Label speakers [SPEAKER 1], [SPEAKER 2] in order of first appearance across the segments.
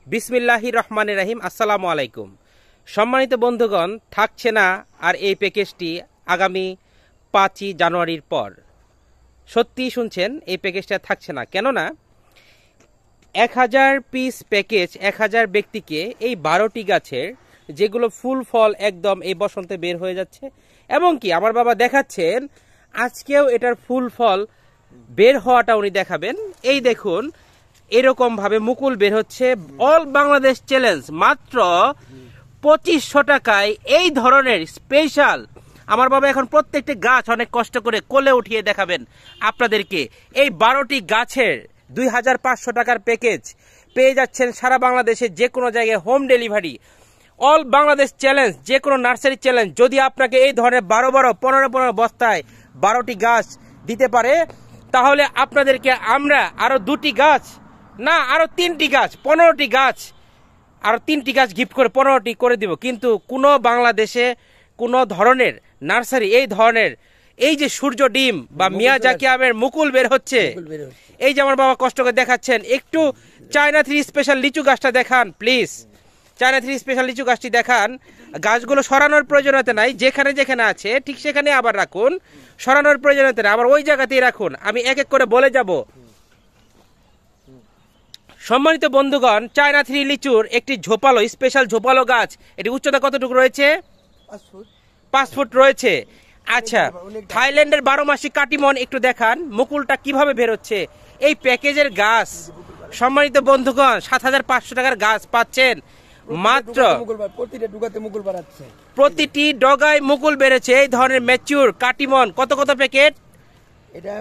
[SPEAKER 1] বিসমিল্লাহির রহমানির রহিম। আসসালামু আলাইকুম। সম্মানিত বন্ধুগণ, থাকছে না আর এই প্যাকেজটি আগামী 5ই জানুয়ারির পর। সত্যি শুনছেন, এই প্যাকেজটা থাকছে না। কেননা 1000 পিস প্যাকেজ 1000 ব্যক্তিকে এই 12টি গাছের যেগুলো ফুল ফল একদম এই বসন্তে বের হয়ে যাচ্ছে, এবং কি আমার বাবা দেখাচ্ছেন আজকেও এটার ফুল ফল বের হওয়াটা উনি দেখাবেন। এই দেখুন, এরকম ভাবে মুকুল বের হচ্ছে। অল বাংলাদেশ চ্যালেঞ্জ মাত্র 2500 টাকায় এই ধরনের স্পেশাল। আমার বাবা এখন প্রত্যেকটি গাছ অনেক কষ্ট করে কোলে উঠিয়ে দেখাবেন আপনাদেরকে। এই 12টি গাছের 2500 টাকার প্যাকেজ পেয়ে যাচ্ছেন সারা বাংলাদেশে যে কোনো জায়গায় home delivery. All Bangladesh challenge, যে কোনো নার্সারি চ্যালেঞ্জ। যদি আপনাকে এই ধরনের 12 বস্তায় 12টি গাছ দিতে পারে, তাহলে আপনাদেরকে আমরা আরো 2টি গাছ না, আরো 3টি গাছ, 15টি গাছ, আরো 3টি গাছ গিফট করে 15টি করে দিব। কিন্তু কোনো বাংলাদেশে কোনো ধরনের নার্সারি এই ধরনের এই যে সূর্য ডিম বা মিয়াজাকি আমের মুকুল বের হচ্ছে, এই যে আমার বাবা কষ্ট করে দেখাচ্ছেন। একটু চায়না 3 স্পেশাল লিচু গাছটা দেখান প্লিজ। চায়না 3 স্পেশাল লিচু গাছটি দেখান। গাছগুলো সরানোর প্রয়োজনীয়তা নাই, যেখানে যেখানে আছে ঠিক সেখানে আবার রাখুন, সরানোর প্রয়োজনীয়তা নাই, আবার ওই জায়গাতেই রাখুন। আমি এক এক করে বলে যাব। সম্মানিত বন্ধুগণ, চায়না 3 লিচুর একটি ঝোপালো স্পেশাল ঝোপালো গাছ। এটি উচ্চতা কতটুকু রয়েছে? 5 ফুট রয়েছে। আচ্ছা, থাইল্যান্ডের 12 মাসি কাটিমন একটু দেখান মুকুলটা কিভাবে বের হচ্ছে। এই প্যাকেজের গাছ সম্মানিত বন্ধুগণ 7500 টাকার গাছ পাচ্ছেন মাত্র। প্রতিটি ডগায় মুকুল বেড়েছে। এই ধরনের ম্যাচিউর কাটিমন কত কত প্যাকেট? এটা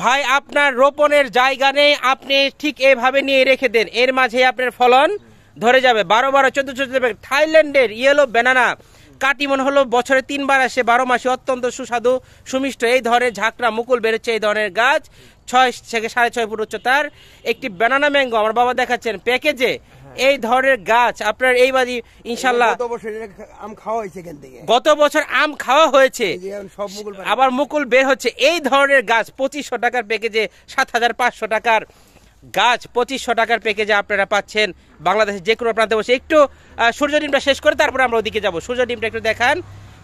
[SPEAKER 1] ভাই, আপনার রোপণের জায়গা নেই, আপনি ঠিক এইভাবে নিয়ে রেখে দেন, এর মাঝে আপনার ফলন ধরে যাবে। 12 14 প্যাকেট থাইল্যান্ডের ইয়েলো ব্যানানা কাটিমন হলো বছরে 3 বার আসে, 12 মাসে অত্যন্ত সুস্বাদু সুমিষ্ট এই ধরনের ঝাঁকড়া মুকুল বেরোচ্ছে। এই ধরনের গাছ 6 থেকে 6.5 ফুট উচ্চতার একটি ব্যানানা ম্যাঙ্গো আমার বাবা দেখাচ্ছেন প্যাকেজে। এই ধরনের গাছ আপনার এই বাড়ি ইনশাল্লাহ গত বছর আম খাওয়া হয়েছে, আবার মুকুল বের হচ্ছে। এই ধরনের গাছ 2500 টাকার প্যাকেজে, 7500 টাকার গাছ 2500 টাকার প্যাকেজে আপনারা পাচ্ছেন বাংলাদেশের যে কোনো প্রান্তে বসে। একটু সূর্য ডিমটা শেষ করে তারপরে আমরা ওদিকে যাবো। সূর্য ডিমটা একটু দেখান।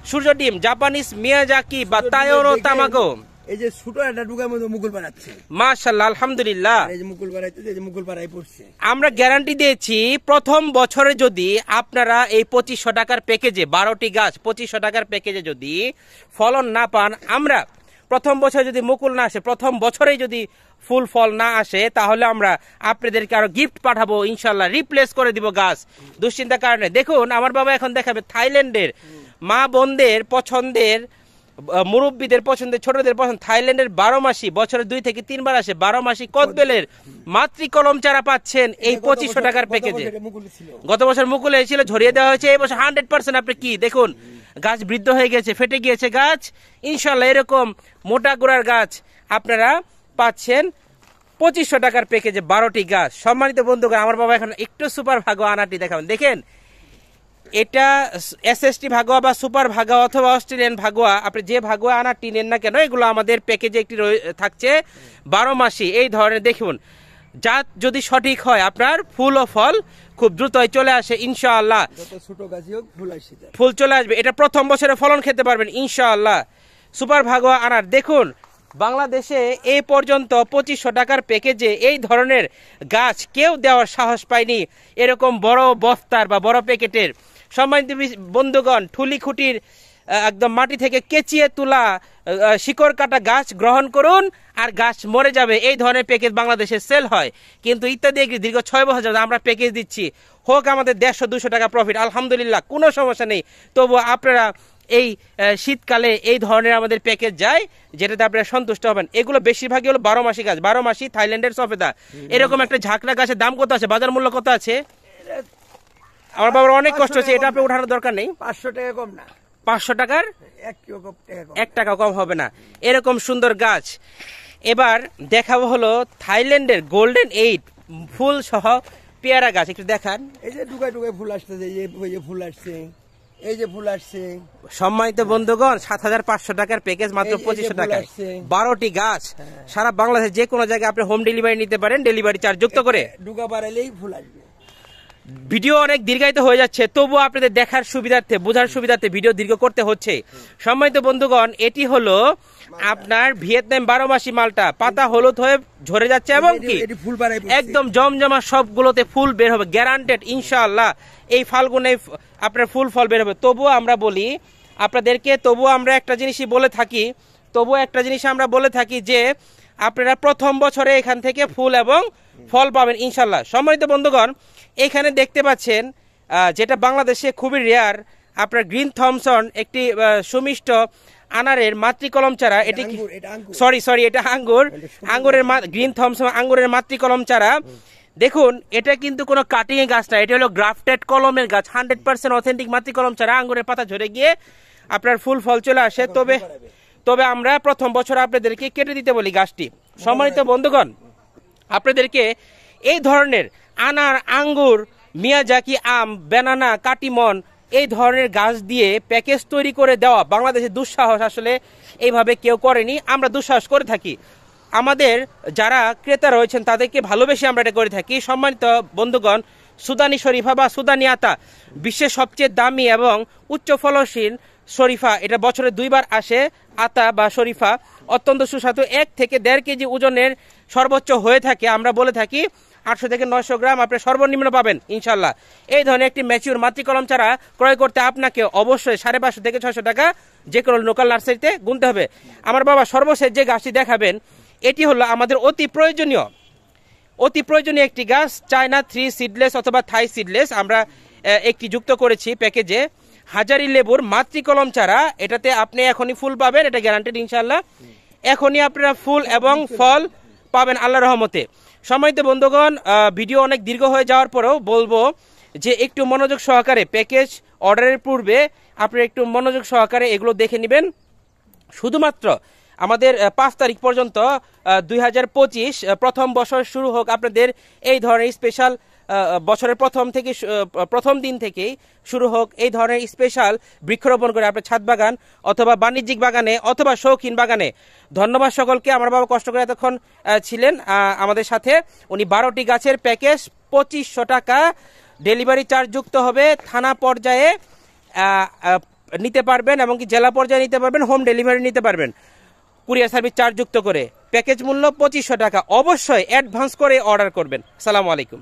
[SPEAKER 1] সূর্য ডিম জাপানিজ মিয়াজাকি বা তায়োনো তামাগো,
[SPEAKER 2] এই যে ছোট একটা ডুগার মধ্যে মুকুল বানাচ্ছে।
[SPEAKER 1] মাশাআল্লাহ, আলহামদুলিল্লাহ।
[SPEAKER 2] এই যে মুকুল বানাইতেছে, এই যে মুকুল বানাই পড়ছে।
[SPEAKER 1] আমরা গ্যারান্টি দিয়েছি প্রথম বছরে যদি আপনারা এই 2500 টাকার প্যাকেজে 12টি গাছ 2500 টাকার প্যাকেজে যদি ফলন না পান, আমরা প্রথম বছরে যদি মুকুল না আসে, প্রথম বছরেই যদি ফুল ফল না আসে, তাহলে আমরা আপনাদেরকে আরো গিফট পাঠাবো ইনশাল্লাহ, রিপ্লেস করে দিব গাছ। দুশ্চিন্তার কারণে দেখুন আমার বাবা এখন দেখাবে থাইল্যান্ডের মা বোনদের পছন্দের, মুরব্বীদের পছন্দের, ছোটদের পছন্দ, থাইল্যান্ডের 12 মাসি বছরে 2 থেকে 3 বার আসে 12 মাসি কদবেলের মাতৃ কলম চারা পাচ্ছেন এই 2500 টাকার প্যাকেজে। গত বছর মুকুল এসেছিল, ঝরিয়ে দেওয়া হয়েছে। এই বছর 100% আপনি কি দেখুন গাছ বৃদ্ধ হয়ে গেছে, ফেটে গিয়েছে গাছ। ইনশাল্লাহ এরকম মোটা গোড়ার গাছ আপনারা পাচ্ছেন 2500 টাকার প্যাকেজে 12টি গাছ। সম্মানিত বন্ধুগণ, আমার বাবা এখন একটু সুপার ভাগোয়া আনাটি দেখাবেন। দেখেন, এটা এসএসটি ভাগোয়া বা সুপার ভাগোয়া অথবা অস্ট্রেলিয়ান ভাগোয়া, আপনি যে ভাগোয়া আনাটি নেন না কেন, এগুলো আমাদের প্যাকেজে একটি থাকছে 12 মাসি এই ধরনের। দেখুন, জাত যদি সঠিক হয় আপনার ফুল ও ফল খুব দ্রুতই চলে আসে ইনশাআল্লাহ। ফুল চলে আসবে, এটা প্রথম বছরে ফলন খেতে পারবেন ইনশাআল্লাহ। সুপার ভাগোয়া আনার দেখুন বাংলাদেশে এই পর্যন্ত 2500 টাকার প্যাকেজে এই ধরনের গাছ কেউ দেওয়ার সাহস পায়নি, এরকম বড় বস্তার বা বড় প্যাকেটের। সম্মানিত বন্ধুগণ, ঠুলি খুঁটির একদম মাটি থেকে কেচিয়ে তোলা শিকড় কাটা গাছ গ্রহণ করুন, আর গাছ মরে যাবে। এই ধরনের প্যাকেজ বাংলাদেশে সেল হয়, কিন্তু ইত্যাদি দীর্ঘ 6 বছর যাবত আমরা প্যাকেজ দিচ্ছি। হোক আমাদের 150-200 টাকা প্রফিট, আলহামদুলিল্লাহ, কোনো সমস্যা নেই। তবু আপনারা এই শীতকালে এই ধরনের আমাদের প্যাকেজ যায়, যেটাতে আপনারা সন্তুষ্ট হবেন। এগুলো বেশিরভাগই হলো 12 মাসি গাছ, 12 মাসি থাইল্যান্ডের সফেদা। এরকম একটা ঝাঁকড়া গাছের দাম কত আছে, বাজার মূল্য কত আছে? আমার বাবার অনেক কষ্ট হচ্ছে, এটা আপনি উঠানোর দরকার নেই।
[SPEAKER 2] 500 টাকা কম না,
[SPEAKER 1] 500 টাকার 1 টাকা কম হবে না। এরকম সুন্দর গাছ এবার দেখাবো হলো থাইল্যান্ডের গোল্ডেন 8 ফুল সহ পেয়ারা গাছ। একটু দেখান।
[SPEAKER 2] এই যে ডুগায় ডুগায় ফুল আসতেছে, এই যে ফুল আসছে, এই যে ফুল আসছে,
[SPEAKER 1] সম্মানিত বন্ধুগণ 7,500 টাকার প্যাকেজ মাত্র
[SPEAKER 2] এই যে
[SPEAKER 1] 2500
[SPEAKER 2] ফুল
[SPEAKER 1] টাকায়
[SPEAKER 2] আসছে।
[SPEAKER 1] 12টি গাছ সারা বাংলাদেশে যে কোনো জায়গায় আপনি হোম ডেলিভারি নিতে পারেন, ডেলিভারি চার্জ যুক্ত করে।
[SPEAKER 2] ঢুকা বাড়াইলেই ফুল আসবে।
[SPEAKER 1] ভিডিও অনেক দীর্ঘায়িত হয়ে যাচ্ছে, তবুও আপনাদের দেখার সুবিধার্থে, বোঝার সুবিধার্থে ভিডিও দীর্ঘ করতে হচ্ছে। সম্মানিত বন্ধুগণ, এটি হলো আপনার ভিয়েতনাম 12 মাসি মালটা, পাতা হলুদ হয়ে ঝরে যাচ্ছে এবং কি
[SPEAKER 2] এটি ফুল বাড়াই পড়ছে।
[SPEAKER 1] একদম জমজমা, সবগুলোতে ফুল বের হবে গ্যারান্টেড ইনশাআল্লাহ। এই ফাল্গুনে আপনার ফুল ফল বের হবে। তবুও আমরা বলি আপনাদেরকে, তবুও আমরা একটা জিনিসই বলে থাকি, যে আপনারা প্রথম বছরে এখান থেকে ফুল এবং ফল পাবেন ইনশাল্লাহ। সম্মানিত বন্ধুগণ, এখানে দেখতে পাচ্ছেন যেটা বাংলাদেশে খুবই রেয়ার, আপনার গ্রিন থমসন একটি সুমিষ্ট আনারের মাতৃকলম চারা। এটি
[SPEAKER 2] আঙ্গুর, এটা আঙ্গুর।
[SPEAKER 1] সরি এটা আঙ্গুরের গ্রিন থমসন আঙ্গুরের মাতৃকলম চারা। দেখুন, এটা কিন্তু কোনো কাটিং এ গাছ না, এটা হলো গ্রাফটেড কলমের গাছ, 100% অথেন্টিক মাতৃকলম চারা। আঙ্গুরের পাতা ঝরে গিয়ে আপনার ফুল ফল চলে আসে। তবে আমরা প্রথম বছর আপনাদেরকে কেটে দিতে বলি গাছটি। সম্মানিত বন্ধুগণ, আপনাদেরকে এই ধরনের আনার, আঙ্গুর, মিয়াজাকি আম, বেনানা, কাটিমন এই ধরনের গাছ দিয়ে প্যাকেজ তৈরি করে দেওয়া বাংলাদেশে দুঃসাহস আসলে এইভাবে কেউ করেনি। আমরা দুঃসাহস করে থাকি, আমাদের যারা ক্রেতা রয়েছেন তাদেরকে ভালোবেসে আমরা এটা করে থাকি। সম্মানিত বন্ধুগণ, সুদানি শরীফা বা সুদানি আতা বিশ্বের সবচেয়ে দামি এবং উচ্চ ফলনশীল শরীফা। এটা বছরে 2 বার আসে। আতা বা শরীফা অত্যন্ত সুস্বাদু, 1 থেকে 1.5 কেজি ওজনের সর্বোচ্চ হয়ে থাকে। আমরা বলে থাকি 800 থেকে 900 গ্রাম আপনি সর্বনিম্ন পাবেন ইনশাল্লাহ। এই ধরনের একটি ম্যাচিউর মাতৃকলম চারা ক্রয় করতে আপনাকে অবশ্যই 550 থেকে 600 টাকা যে কোনো লোকাল নার্সারিতে গুনতে হবে। আমার বাবা সর্বশেষ যে গাছটি দেখাবেন, এটি হলো আমাদের অতি প্রয়োজনীয় একটি গাছ, চায়না 3 সিডলেস অথবা থাই সিডলেস। আমরা একটি যুক্ত করেছি প্যাকেজে, হাজারি লেবুর মাতৃকলম চারা। এটাতে আপনি এখনই ফুল পাবেন, এটা গ্যারান্টেড ইনশাল্লাহ। এখনই আপনারা ফুল এবং ফল পাবেন আল্লাহর রহমতে। সম্মানিত বন্ধুগণ, ভিডিও অনেক দীর্ঘ হয়ে যাওয়ার পরেও বলবো যে একটু মনোযোগ সহকারে প্যাকেজ অর্ডারের পূর্বে আপনি একটু মনোযোগ সহকারে এগুলো দেখে নেবেন। শুধুমাত্র আমাদের 5 তারিখ পর্যন্ত 2025 প্রথম বছর শুরু হোক আপনাদের এই ধরনের স্পেশাল, বছরের প্রথম দিন থেকেই শুরু হোক এই ধরনের স্পেশাল বৃক্ষরোপণ করে আপনার ছাদ বাগান অথবা বাণিজ্যিক বাগানে অথবা শৌখিন বাগানে। ধন্যবাদ সকলকে। আমার বাবা কষ্ট করে এতক্ষণ ছিলেন আমাদের সাথে। উনি 12টি গাছের প্যাকেজ 2500 টাকা, ডেলিভারি চার্জ যুক্ত হবে। থানা পর্যায়ে নিতে পারবেন এবং কি জেলা পর্যায়ে নিতে পারবেন, হোম ডেলিভারি নিতে পারবেন কুরিয়ার সার্ভিস চার্জ যুক্ত করে। প্যাকেজ মূল্য 2500 টাকা। অবশ্যই অ্যাডভান্স করে অর্ডার করবেন। আসসালামু আলাইকুম।